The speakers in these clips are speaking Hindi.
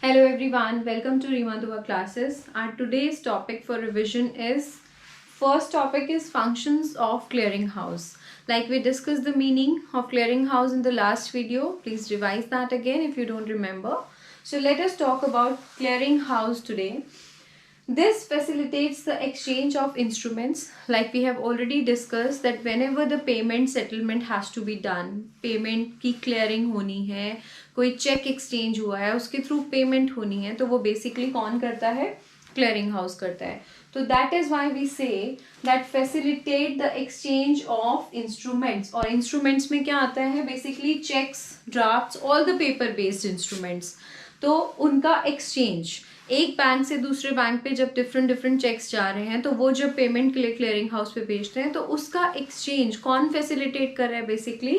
Hello everyone, welcome to Rima Dua classes. Our today's topic for revision is first topic is functions of clearinghouse. Like we discussed the meaning of clearinghouse in the last video. Please revise that again if you don't remember. So let us talk about clearinghouse today. This facilitates the exchange of instruments. Like we have already discussed that whenever the payment settlement has to be done, payment की clearing होनी है, कोई चेक एक्सचेंज हुआ है, उसके थ्रू पेमेंट होनी है, तो वो बेसिकली कौन करता है? क्लियरिंग हाउस करता है. तो that is why we say that facilitate the exchange of instruments. और इंस्ट्रूमेंट्स में क्या आता है? Basically cheques, drafts, all the paper based instruments. तो उनका एक्सचेंज एक बैंक से दूसरे बैंक पे जब डिफरेंट चेक्स जा रहे हैं, तो वो जब पेमेंट के लिए क्लियरिंग हाउस पे भेजते हैं, तो उसका एक्सचेंज कौन फैसिलिटेट कर रहा है? बेसिकली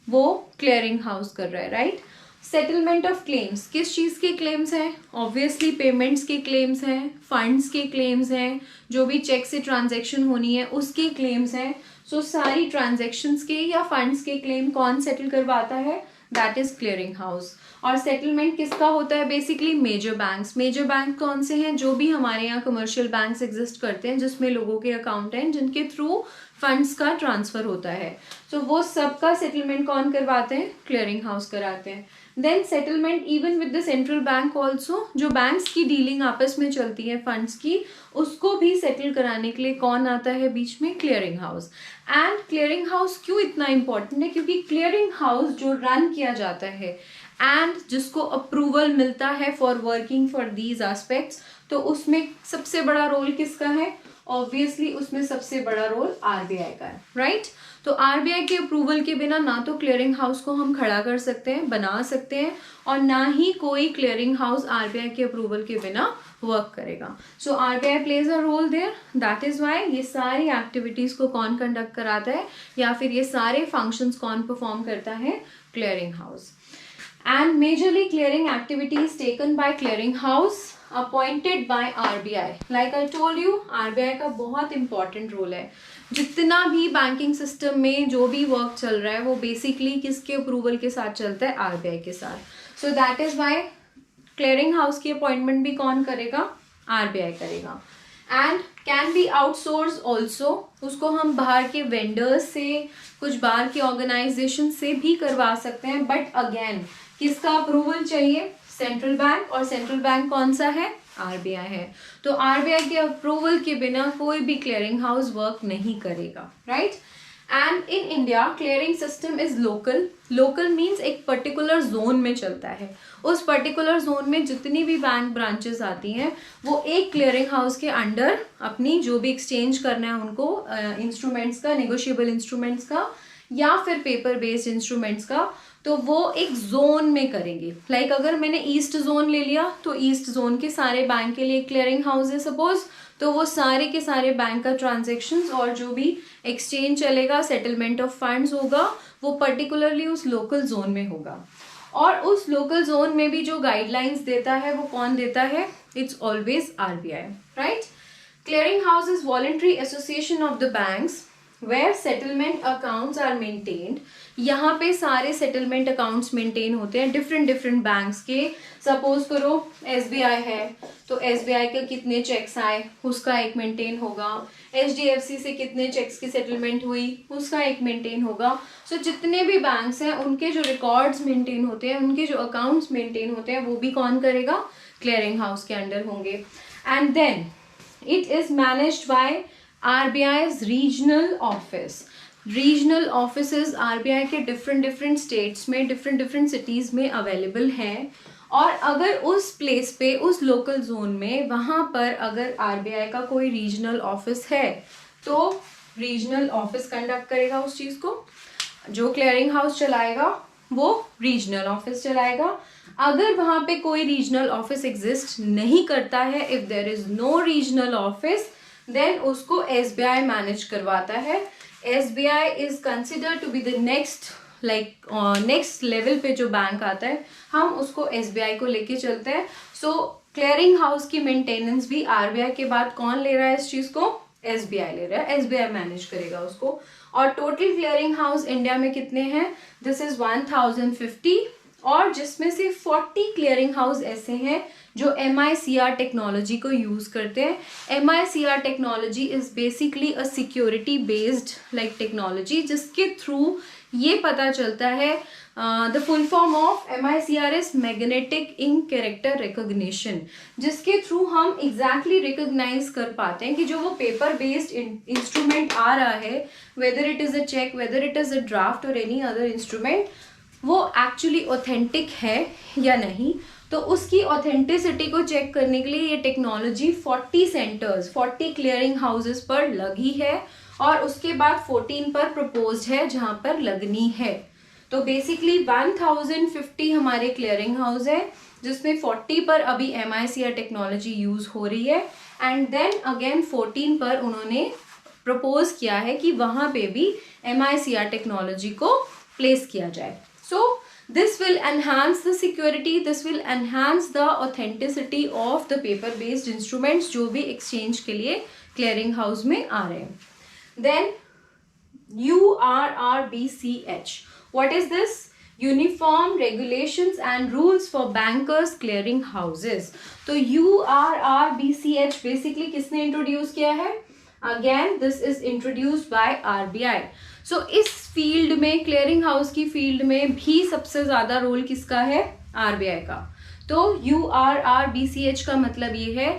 वो क्लियरिंग हाउस कर रहा है, राइट? सेटलमेंट ऑफ क्लेम्स, किस चीज़ के क्लेम्स हैं? ऑब्वियसली पेमेंट्स के क्लेम्स हैं, फंड्स के क्लेम्स हैं, जो भी चेक से ट्रांजैक्शन होनी है उसके क्लेम्स हैं. सो सारी ट्रांजैक्शंस के या फंड्स के क्लेम कौन सेटल करवाता है? That is clearing house. और सेटलमेंट किसका होता है? Basically major banks. Major bank कौन से हैं? जो भी हमारे यहाँ कमर्शियल बैंक्स एग्जिस्ट करते हैं जिसमें लोगों के अकाउंट हैं, जिनके थ्रू फंड्स का ट्रांसफर होता है. सो वो सबका सेटलमेंट कौन करवाते हैं? क्लियरिंग हाउस कराते हैं. Then settlement even with the central bank also, जो बैंक्स की डीलिंग आपस में चलती है फंड्स की, उसको भी सेटल कराने के लिए कौन आता है बीच में? Clearing house. And clearing house क्यों इतना इंपॉर्टेंट है? क्योंकि क्लियरिंग हाउस जो रन किया जाता है एंड जिसको अप्रूवल मिलता है for working for these aspects, तो उसमें सबसे बड़ा रोल किसका है? ऑब्वियसली उसमें सबसे बड़ा रोल आरबीआई का है, राइट? तो आरबीआई के अप्रूवल के बिना ना तो क्लियरिंग हाउस को हम खड़ा कर सकते हैं, बना सकते हैं, और ना ही कोई क्लियरिंग हाउस आरबीआई के अप्रूवल के बिना वर्क करेगा. So RBI plays a role there. That is why ये सारी एक्टिविटीज को कौन कंडक्ट कराता है, या फिर ये सारे फंक्शंस कौन परफॉर्म करता है? Clearing house. And majorly clearing activities taken by clearing house appointed by RBI. Like I told you, RBI का बहुत important role है. जितना भी बैंकिंग सिस्टम में जो भी वर्क चल रहा है वो बेसिकली किसके अप्रूवल के साथ चलता है? आरबीआई के साथ. So that is why clearing house की अपॉइंटमेंट भी कौन करेगा? आरबीआई करेगा. And can be outsource also, उसको हम बाहर के वेंडर्स से, कुछ बाहर के ऑर्गेनाइजेशन से भी करवा सकते हैं. बट अगेन किसका अप्रूवल चाहिए? Central bank. और सेंट्रल बैंक कौन सा है? आरबीआई है. तो आरबीआई के अप्रूवल के बिना कोई भी क्लियरिंग हाउस वर्क नहीं करेगा, right? And in India clearing system is local. Local means एक पर्टिकुलर जोन में चलता है. उस पर्टिकुलर जोन में जितनी भी बैंक ब्रांचेस आती हैं वो एक क्लियरिंग हाउस के अंडर अपनी जो भी एक्सचेंज करना है उनको, इंस्ट्रूमेंट्स का, नेगोशिएबल इंस्ट्रूमेंट्स का या फिर पेपर बेस्ड इंस्ट्रूमेंट्स का, तो वो एक जोन में करेंगे. लाइक अगर मैंने ईस्ट जोन ले लिया तो ईस्ट जोन के सारे बैंक के लिए क्लियरिंग हाउस है सपोज, तो वो सारे के सारे बैंक का ट्रांजेक्शन्स और जो भी एक्सचेंज चलेगा, सेटलमेंट ऑफ फंड्स होगा, वो पर्टिकुलरली उस लोकल जोन में होगा. और उस लोकल जोन में भी जो गाइडलाइंस देता है वो कौन देता है? It's always RBI, right? Clearing house is voluntary association of the banks where settlement accounts are maintained. यहाँ पे सारे सेटलमेंट अकाउंट्स मेंटेन होते हैं डिफरेंट बैंक्स के. सपोज करो एसबीआई है, तो एसबीआई के कितने चेक्स आए उसका एक मेंटेन होगा. एचडीएफसी से कितने चेक्स की सेटलमेंट हुई उसका एक मेंटेन होगा. सो जितने भी बैंक्स हैं उनके जो रिकॉर्ड्स मेंटेन होते हैं, उनके जो अकाउंट्स मेंटेन होते हैं, वो भी कौन करेगा? क्लियरिंग हाउस के अंडर होंगे. And then it is managed by RBI's regional office. Regional offices RBI के डिफरेंट स्टेट्स में, डिफरेंट सिटीज़ में अवेलेबल हैं. और अगर उस प्लेस पे, उस लोकल जोन में, वहाँ पर अगर आरबीआई का कोई रीजनल ऑफिस है तो रीजनल ऑफिस कंडक्ट करेगा उस चीज़ को. जो क्लियरिंग हाउस चलाएगा वो रीजनल ऑफिस चलाएगा. अगर वहाँ पे कोई रीजनल ऑफिस एग्जिस्ट नहीं करता है, if there is no regional office, then उसको एसबीआई मैनेज करवाता है. SBI is considered to be the next, like next level पे जो बैंक आता है, हम उसको एसबीआई को लेके चलते हैं. सो क्लियरिंग हाउस की मेंटेनेंस भी आरबीआई के बाद कौन ले रहा है इस चीज को? एसबीआई ले रहा है. एसबीआई मैनेज करेगा उसको. और टोटल क्लियरिंग हाउस इंडिया में कितने हैं? This is 1050. और जिसमें से 40 क्लियरिंग हाउस ऐसे हैं जो MICR टेक्नोलॉजी को यूज़ करते हैं। MICR technology is basically a security based like technology, जिसके थ्रू ये पता चलता है, the full form of MICR is magnetic ink character recognition, जिसके थ्रू हम एग्जैक्टली रिकॉग्नाइज कर पाते हैं कि जो वो पेपर बेस्ड इंस्ट्रूमेंट आ रहा है, whether it is a cheque, whether it is a draft और एनी अदर इंस्ट्रूमेंट, वो एक्चुअली ऑथेंटिक है या नहीं। तो उसकी ऑथेंटिसिटी को चेक करने के लिए ये टेक्नोलॉजी 40 सेंटर्स, 40 क्लियरिंग हाउसेस पर लगी है और उसके बाद 14 पर प्रपोज्ड है जहां पर लगनी है। तो बेसिकली 1050 हमारे क्लियरिंग हाउस है, जिसमें 40 पर अभी MICR टेक्नोलॉजी यूज हो रही है एंड देन अगेन 14 पर उन्होंने प्रपोज किया है कि वहां पे भी MICR टेक्नोलॉजी को प्लेस किया जाए। So this will enhance the security, this will enhance the authenticity of the paper based instruments जो भी exchange के लिए clearing house में आ रहे हैं। Then URRBCH, what is this? Uniform Regulations and Rules for Bankers Clearing Houses। तो URRBCH basically किसने introduce किया है? Again this is introduced by RBI। सो इस फील्ड में, क्लियरिंग हाउस की फील्ड में भी सबसे ज़्यादा रोल किसका है? RBI का। तो URRBCH का मतलब ये है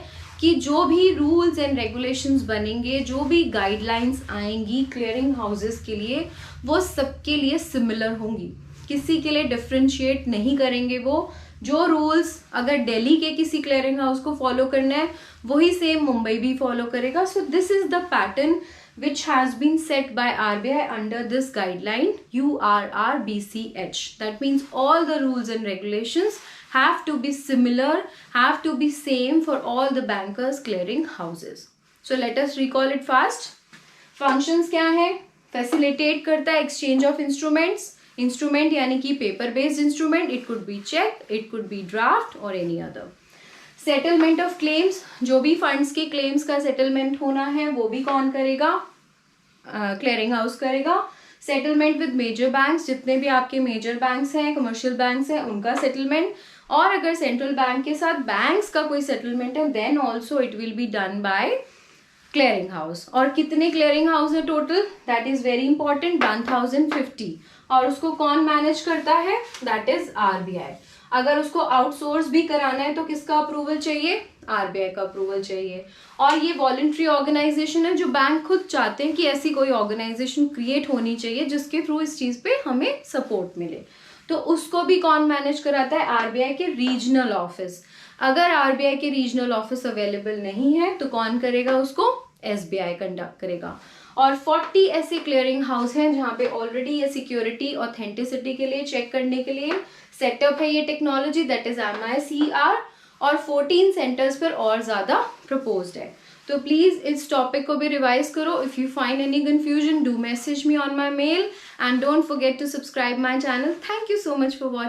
कि जो भी रूल्स एंड रेगुलेशंस बनेंगे, जो भी गाइडलाइंस आएंगी क्लियरिंग हाउसेस के लिए, वो सबके लिए सिमिलर होंगी, किसी के लिए डिफ्रेंशिएट नहीं करेंगे। वो जो रूल्स अगर दिल्ली के किसी क्लियरिंग हाउस को फॉलो करना है, वही सेम मुंबई भी फॉलो करेगा। So this is the pattern which has been set by RBI under this guideline URRBCH. That means all the rules and regulations have to be similar, have to be same for all the bankers clearing houses. So let us recall it fast. Functions क्या है? Facilitate करता है exchange of instruments. Instrument यानी कि paper based instrument. It could be check, it could be draft or any other. Settlement of claims, जो भी फंड्स के क्लेम्स का सेटलमेंट होना है वो भी कौन करेगा? क्लियरिंग हाउस करेगा। सेटलमेंट विद मेजर बैंक्स, जितने भी आपके मेजर बैंक्स हैं, कमर्शियल बैंक्स हैं, उनका सेटलमेंट, और अगर सेंट्रल बैंक के साथ बैंक्स का कोई सेटलमेंट है then also it will be done by clearing house. और कितने क्लियरिंग हाउस है total? That is very important, 1050। और उसको कौन मैनेज करता है? That is RBI। अगर उसको आउटसोर्स भी कराना है तो किसका अप्रूवल चाहिए? RBI का अप्रूवल चाहिए। और ये वॉलंटरी ऑर्गेनाइजेशन है, जो बैंक खुद चाहते हैं कि ऐसी कोई ऑर्गेनाइजेशन क्रिएट होनी चाहिए जिसके थ्रू इस चीज़ पे हमें सपोर्ट मिले। तो उसको भी कौन मैनेज कराता है? RBI के रीजनल ऑफिस। अगर RBI के रीजनल ऑफिस अवेलेबल नहीं है तो कौन करेगा उसको? SBI कंडक्ट करेगा। और 40 ऐसे क्लियरिंग हाउस हैं जहाँ पे ऑलरेडी ये सिक्योरिटी ऑथेंटिसिटी के लिए चेक करने के लिए सेटअप है ये टेक्नोलॉजी, दैट इज MICR, और 14 सेंटर्स पर और ज़्यादा प्रपोज्ड है। तो प्लीज़ इस टॉपिक को भी रिवाइज करो। If you find any confusion do message me on my mail and don't forget to subscribe my channel. Thank you so much for watching.